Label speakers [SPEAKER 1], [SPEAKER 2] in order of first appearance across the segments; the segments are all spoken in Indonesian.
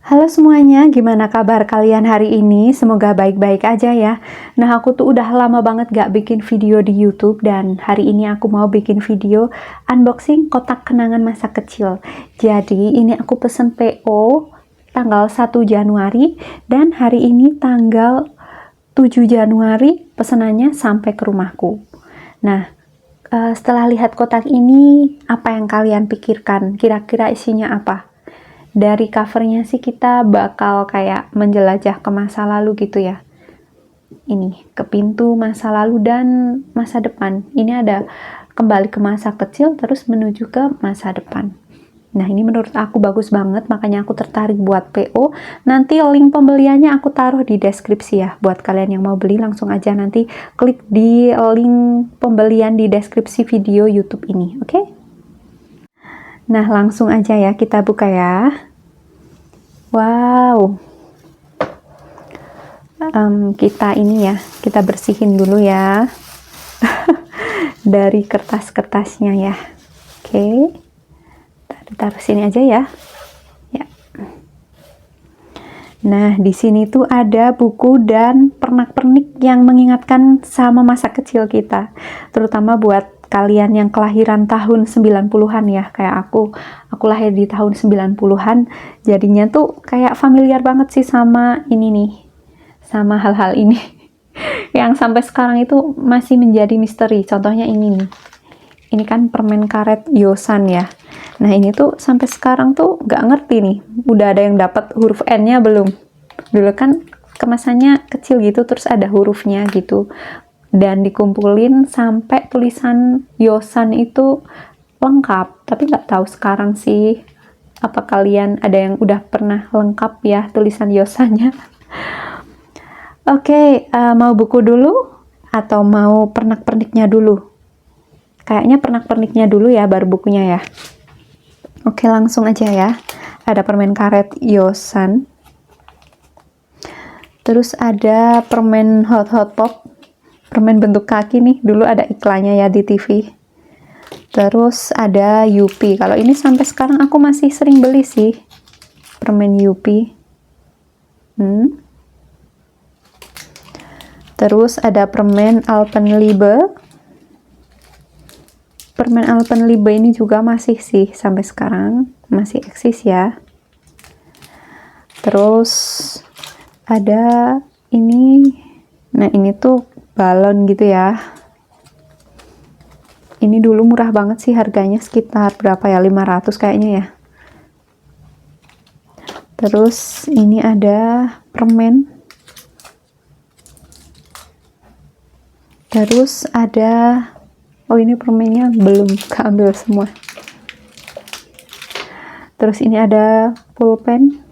[SPEAKER 1] Halo semuanya, gimana kabar kalian hari ini? Semoga baik-baik aja ya. Nah, aku tuh udah lama banget gak bikin video di YouTube dan hari ini aku mau bikin video unboxing kotak kenangan masa kecil. Jadi, ini aku pesen PO tanggal 1 Januari dan hari ini tanggal 7 Januari pesenannya sampai ke rumahku. Nah, setelah lihat kotak ini, apa yang kalian pikirkan? Kira-kira isinya apa? Dari covernya sih kita bakal kayak menjelajah ke masa lalu gitu ya. Ini ke pintu masa lalu dan masa depan. Ini ada kembali ke masa kecil terus menuju ke masa depan. Nah, ini menurut aku bagus banget, makanya aku tertarik buat PO. Nanti link pembeliannya aku taruh di deskripsi ya. Buat kalian yang mau beli langsung aja nanti klik di link pembelian di deskripsi video YouTube ini, oke? Nah, langsung aja ya kita buka ya. Wow, kita ini ya, kita bersihin dulu ya dari kertas-kertasnya ya. Oke, taruh sini aja ya. Nah, di sini tuh ada buku dan pernak-pernik yang mengingatkan sama masa kecil kita, terutama buat kalian yang kelahiran tahun 90-an ya, kayak aku lahir di tahun 90-an, jadinya tuh kayak familiar banget sih sama ini nih, sama hal-hal ini yang sampai sekarang itu masih menjadi misteri. Contohnya ini nih, ini kan permen karet Yosan ya. Nah, ini tuh sampai sekarang tuh nggak ngerti nih, udah ada yang dapat huruf N-nya belum? Dulu kan kemasannya kecil gitu, terus ada hurufnya gitu, dan dikumpulin sampai tulisan Yosan itu lengkap. Tapi nggak tahu sekarang sih, apa kalian ada yang udah pernah lengkap ya tulisan Yosannya? Oke, mau buku dulu atau mau pernak-perniknya dulu? Kayaknya pernak-perniknya dulu ya, baru bukunya ya. Oke, langsung aja ya. Ada permen karet Yosan. Terus ada permen Hot Hot Pop. Permen bentuk kaki nih, dulu ada iklannya ya di TV. Terus ada Yupi. Kalau ini sampai sekarang aku masih sering beli sih. Permen Yupi. Terus ada permen Alpenliebe. Permen Alpenliebe ini juga masih sih sampai sekarang, masih eksis ya. Terus ada ini. Nah, ini tuh balon gitu ya. Ini dulu murah banget sih harganya, sekitar berapa ya, 500 kayaknya ya. Terus ini ada permen. Terus ada, oh ini permennya belum keambil semua. Terus ini ada pulpen.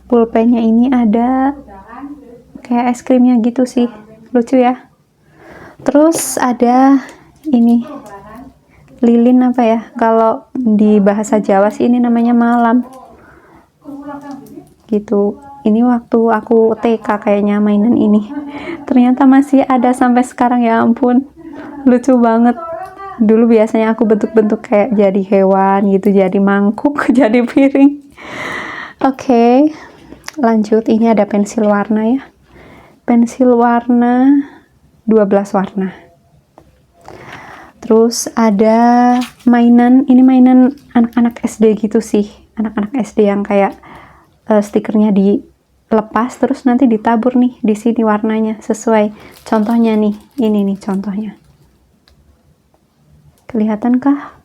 [SPEAKER 1] Pulpennya ini ada kayak es krimnya gitu sih, lucu ya. Terus ada ini lilin apa ya, kalau di bahasa Jawa sih ini namanya malam gitu. Ini waktu aku TK kayaknya mainan ini, ternyata masih ada sampai sekarang, ya ampun, lucu banget. Dulu biasanya aku bentuk-bentuk kayak jadi hewan gitu, jadi mangkuk, jadi piring. Oke, lanjut. Ini ada pensil warna ya, pensil warna 12 warna. Terus ada mainan, ini mainan anak-anak SD gitu sih, anak-anak SD yang kayak stikernya dilepas terus nanti ditabur nih di sini warnanya sesuai. Contohnya nih, ini nih contohnya. Kelihatan kah?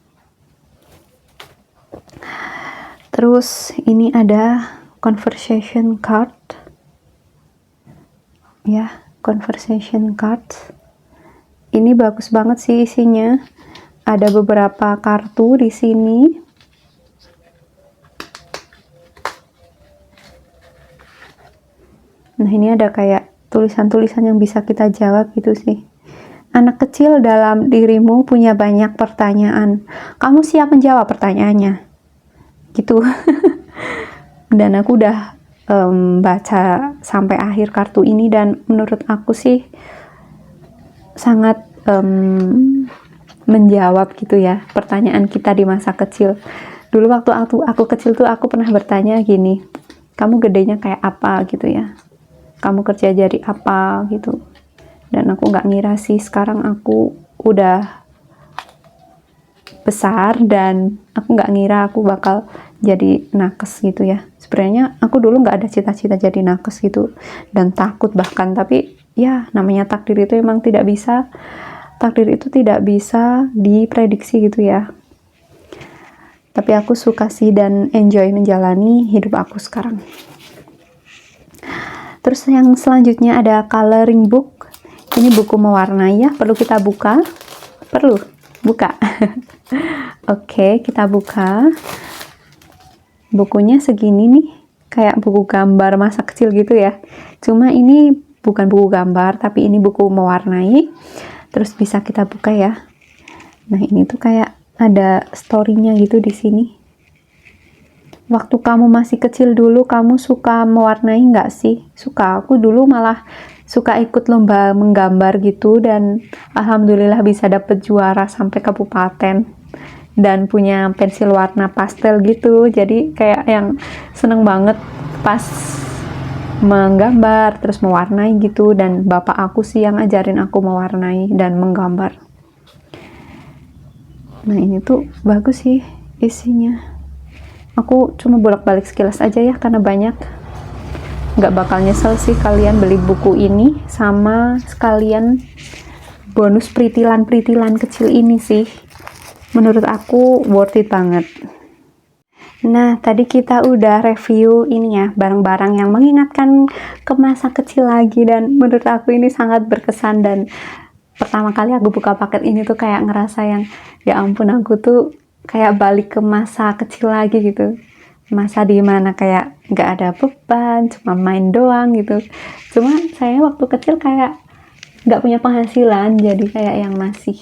[SPEAKER 1] Terus ini ada conversation card ya, conversation card. Ini bagus banget sih isinya, ada beberapa kartu di sini. Nah, ini ada kayak tulisan-tulisan yang bisa kita jawab gitu sih. Anak kecil dalam dirimu punya banyak pertanyaan, kamu siap menjawab pertanyaannya gitu. Dan aku udah baca sampai akhir kartu ini dan menurut aku sih sangat menjawab gitu ya pertanyaan kita di masa kecil. Dulu waktu aku kecil tuh aku pernah bertanya gini, kamu gedenya kayak apa gitu ya, kamu kerja jadi apa gitu. Dan aku nggak ngira sih sekarang aku udah besar dan aku nggak ngira aku bakal jadi nakes gitu ya. Sebenarnya aku dulu nggak ada cita-cita jadi nakes gitu dan takut bahkan, tapi ya namanya takdir itu emang tidak bisa, takdir itu tidak bisa diprediksi gitu ya. Tapi aku suka sih dan enjoy menjalani hidup aku sekarang. Terus yang selanjutnya ada coloring book. Ini buku mewarnai ya, perlu kita buka? Perlu buka. Oke, kita buka. Bukunya segini nih, kayak buku gambar masa kecil gitu ya. Cuma ini bukan buku gambar, tapi ini buku mewarnai. Terus bisa kita buka ya. Nah, ini tuh kayak ada story-nya gitu di sini. Waktu kamu masih kecil dulu, kamu suka mewarnai nggak sih? Suka. Aku dulu malah suka ikut lomba menggambar gitu, dan alhamdulillah bisa dapet juara sampai kabupaten. Dan punya pensil warna pastel gitu. Jadi kayak yang seneng banget pas menggambar, terus mewarnai gitu. Dan bapak aku sih yang ajarin aku mewarnai dan menggambar. Nah, ini tuh bagus sih isinya. Aku cuma bolak-balik sekilas aja ya karena banyak. Nggak bakal nyesel sih kalian beli buku ini, sama sekalian bonus peritilan-peritilan kecil ini sih. Menurut aku worth it banget. Nah, tadi kita udah review ini ya, barang-barang yang mengingatkan ke masa kecil lagi, dan menurut aku ini sangat berkesan. Dan pertama kali aku buka paket ini tuh kayak ngerasa yang, ya ampun, aku tuh kayak balik ke masa kecil lagi gitu. Masa dimana kayak nggak ada beban, cuma main doang gitu. Cuma saya waktu kecil kayak nggak punya penghasilan, jadi kayak yang masih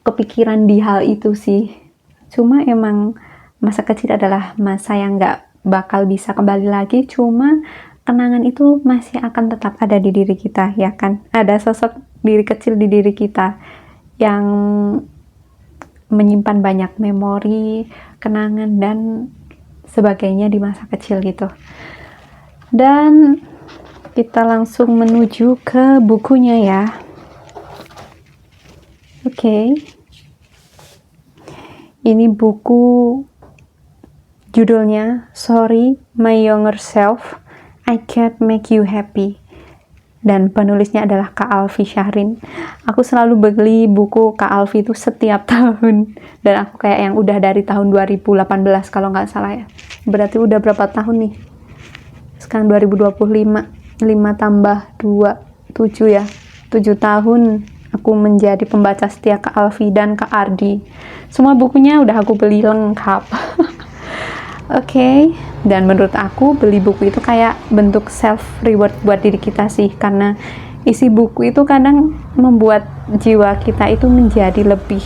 [SPEAKER 1] kepikiran di hal itu sih. Cuma emang masa kecil adalah masa yang nggak bakal bisa kembali lagi, cuma kenangan itu masih akan tetap ada di diri kita, ya kan? Ada sosok diri kecil di diri kita yang menyimpan banyak memori, kenangan, dan sebagainya di masa kecil gitu. Dan kita langsung menuju ke bukunya ya. Oke. Ini buku judulnya Sorry My Younger Self, I Can't Make You Happy. Dan penulisnya adalah Kak Alfi Syahrin. Aku selalu beli buku Kak Alfi itu setiap tahun. Dan aku kayak yang udah dari tahun 2018 kalau nggak salah ya. Berarti udah berapa tahun nih? Sekarang 2025. 5 tambah 2, 7 ya. 7 tahun aku menjadi pembaca setia Kak Alfi dan Kak Ardi. Semua bukunya udah aku beli lengkap. Oke. Dan menurut aku beli buku itu kayak bentuk self reward buat diri kita sih, karena isi buku itu kadang membuat jiwa kita itu menjadi lebih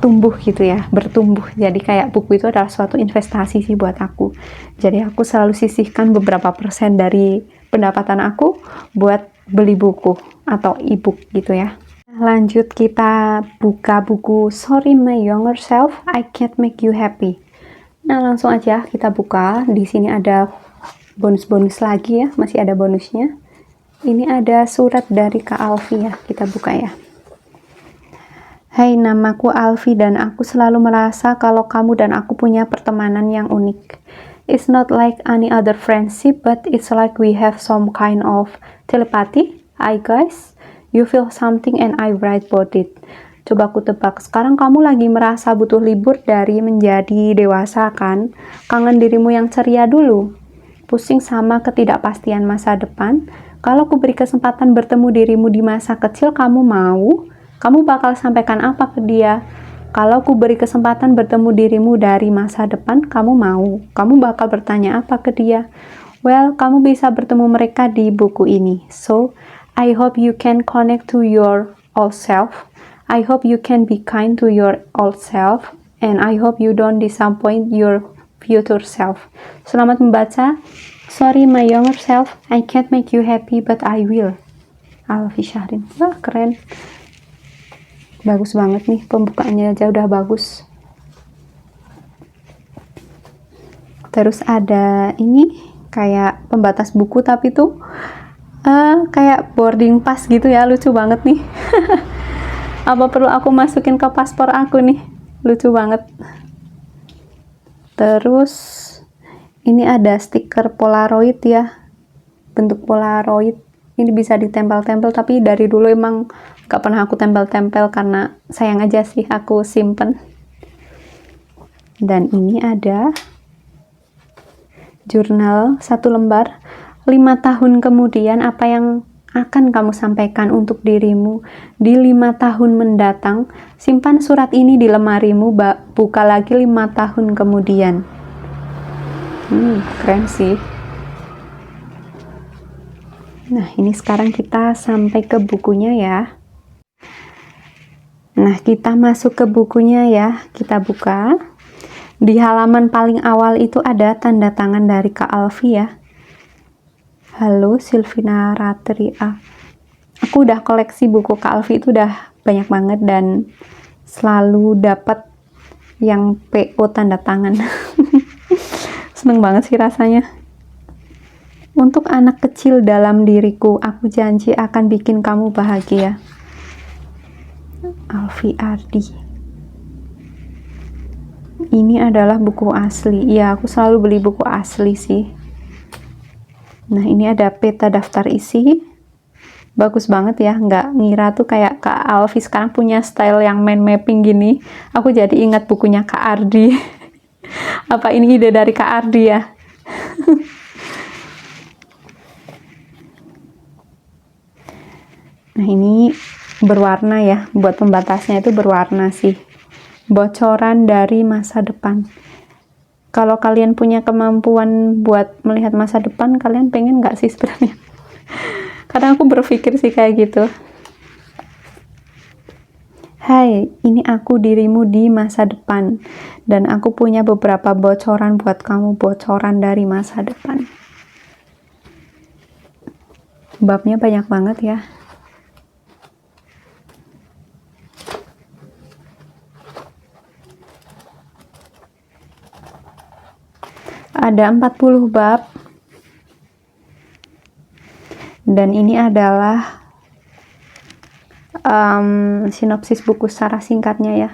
[SPEAKER 1] tumbuh gitu ya, bertumbuh. Jadi kayak buku itu adalah suatu investasi sih buat aku. Jadi aku selalu sisihkan beberapa persen dari pendapatan aku buat beli buku atau e-book gitu ya. Lanjut, kita buka buku Sorry My Younger Self, I Can't Make You Happy. Nah, langsung aja kita buka. Di sini ada bonus-bonus lagi ya, masih ada bonusnya. Ini ada surat dari Kak Alfi ya, kita buka ya. Hai, namaku Alfi dan aku selalu merasa kalau kamu dan aku punya pertemanan yang unik. It's not like any other friendship, but it's like we have some kind of telepathy. I guess you feel something and I write about it. Coba aku tebak, sekarang kamu lagi merasa butuh libur dari menjadi dewasa kan? Kangen dirimu yang ceria dulu? Pusing sama ketidakpastian masa depan? Kalau aku beri kesempatan bertemu dirimu di masa kecil, kamu mau? Kamu bakal sampaikan apa ke dia? Kalau aku beri kesempatan bertemu dirimu dari masa depan, kamu mau? Kamu bakal bertanya apa ke dia? Well, kamu bisa bertemu mereka di buku ini. So, I hope you can connect to your old self. I hope you can be kind to your old self, and I hope you don't disappoint your future self. Selamat membaca. Sorry my younger self, I can't make you happy, but I will. Alfi Syahrin. Wah, keren. Bagus banget nih, pembukaannya aja udah bagus. Terus ada ini kayak pembatas buku tapi tuh kayak boarding pass gitu ya, lucu banget nih. Apa perlu aku masukin ke paspor aku nih? Lucu banget. Terus ini ada stiker Polaroid ya, bentuk Polaroid. Ini bisa ditempel-tempel, tapi dari dulu emang gak pernah aku tempel-tempel karena sayang aja sih, aku simpen. Dan ini ada jurnal 1 lembar. 5 tahun kemudian apa yang akan kamu sampaikan untuk dirimu di 5 tahun mendatang? Simpan surat ini di lemarimu, buka lagi 5 tahun kemudian. Keren sih. Nah, ini sekarang kita sampai ke bukunya ya. Nah, kita masuk ke bukunya ya. Kita buka. Di halaman paling awal itu ada tanda tangan dari Kak Alfi ya. Halo Silvina Ratri A. Aku udah koleksi buku Kak Alfi itu udah banyak banget dan selalu dapat yang PO tanda tangan. Seneng banget sih rasanya. Untuk anak kecil dalam diriku, aku janji akan bikin kamu bahagia. Alfi Ardi. Ini adalah buku asli. Ya, aku selalu beli buku asli sih. Nah, ini ada peta daftar isi. Bagus banget ya, nggak ngira tuh kayak Kak Alfi sekarang punya style yang mind mapping gini. Aku jadi ingat bukunya Kak Ardi. Apa ini ide dari Kak Ardi ya? Nah, ini berwarna ya, buat pembatasnya itu berwarna sih. Bocoran dari masa depan. Kalau kalian punya kemampuan buat melihat masa depan, kalian pengen nggak sih sebenarnya? Kadang aku berpikir sih kayak gitu. Hai, ini aku dirimu di masa depan. Dan aku punya beberapa bocoran buat kamu, bocoran dari masa depan. Babnya banyak banget ya. Ada 40 bab. Dan ini adalah sinopsis buku secara singkatnya ya.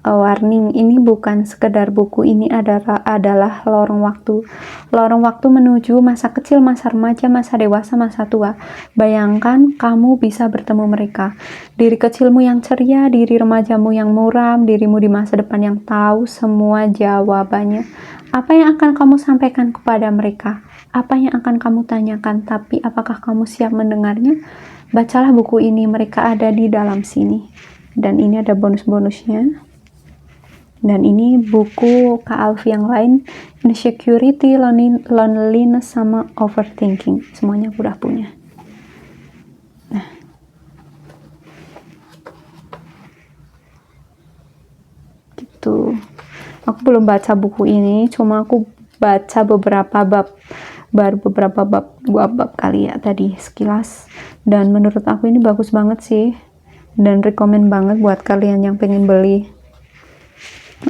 [SPEAKER 1] Warning, ini bukan sekedar buku, ini adalah lorong waktu. Lorong waktu menuju masa kecil, masa remaja, masa dewasa, masa tua. Bayangkan kamu bisa bertemu mereka. Diri kecilmu yang ceria, diri remajamu yang muram, dirimu di masa depan yang tahu semua jawabannya. Apa yang akan kamu sampaikan kepada mereka? Apa yang akan kamu tanyakan? Tapi apakah kamu siap mendengarnya? Bacalah buku ini, mereka ada di dalam sini. Dan ini ada bonus-bonusnya. Dan ini buku Kak Alfi yang lain, Insecurity, Loneliness, sama Overthinking. Semuanya aku udah punya. Nah, gitu. Aku belum baca buku ini, cuma aku baca beberapa bab, baru beberapa bab, 2 bab kali ya tadi sekilas. Dan menurut aku ini bagus banget sih, dan rekomen banget buat kalian yang pengen beli.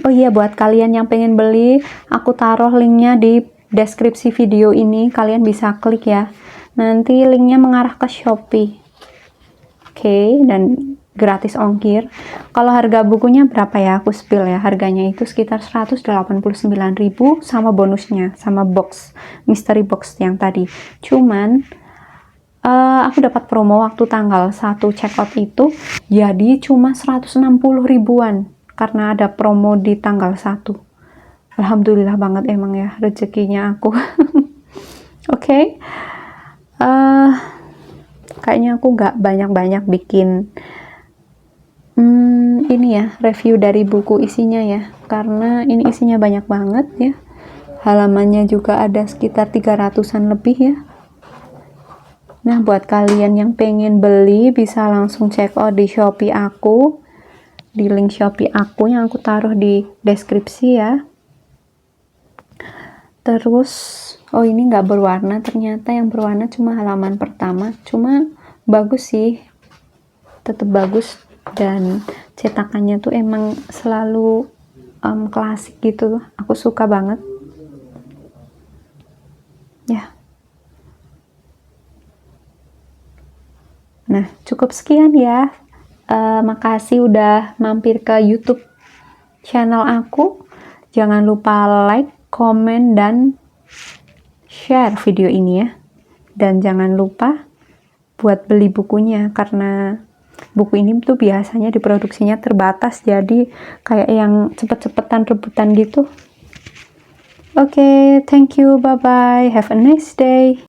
[SPEAKER 1] Oh iya, buat kalian yang pengen beli, aku taruh linknya di deskripsi video ini, kalian bisa klik ya. Nanti linknya mengarah ke Shopee. Oke, dan gratis ongkir. Kalau harga bukunya berapa ya? Aku spill ya. Harganya itu sekitar 189.000 sama bonusnya, sama box, mystery box yang tadi. Cuman aku dapat promo waktu tanggal 1 checkout itu, jadi cuma 160 ribuan karena ada promo di tanggal 1. Alhamdulillah banget emang ya rezekinya aku. Oke. Kayaknya aku nggak banyak-banyak bikin ini ya, review dari buku isinya ya, karena ini isinya banyak banget ya. Halamannya juga ada sekitar 300-an lebih ya. Nah, buat kalian yang pengen beli bisa langsung check out di Shopee aku, di link Shopee aku yang aku taruh di deskripsi ya. Terus, oh ini nggak berwarna, ternyata yang berwarna cuma halaman pertama, cuma bagus sih, tetap bagus, dan cetakannya tuh emang selalu klasik gitu, aku suka banget. Ya. Nah, cukup sekian ya. Makasih udah mampir ke YouTube channel aku. Jangan lupa like, komen, dan share video ini ya. Dan jangan lupa buat beli bukunya, karena buku ini tuh biasanya diproduksinya terbatas, jadi kayak yang cepet-cepetan rebutan gitu. Oke, thank you, bye-bye, have a nice day.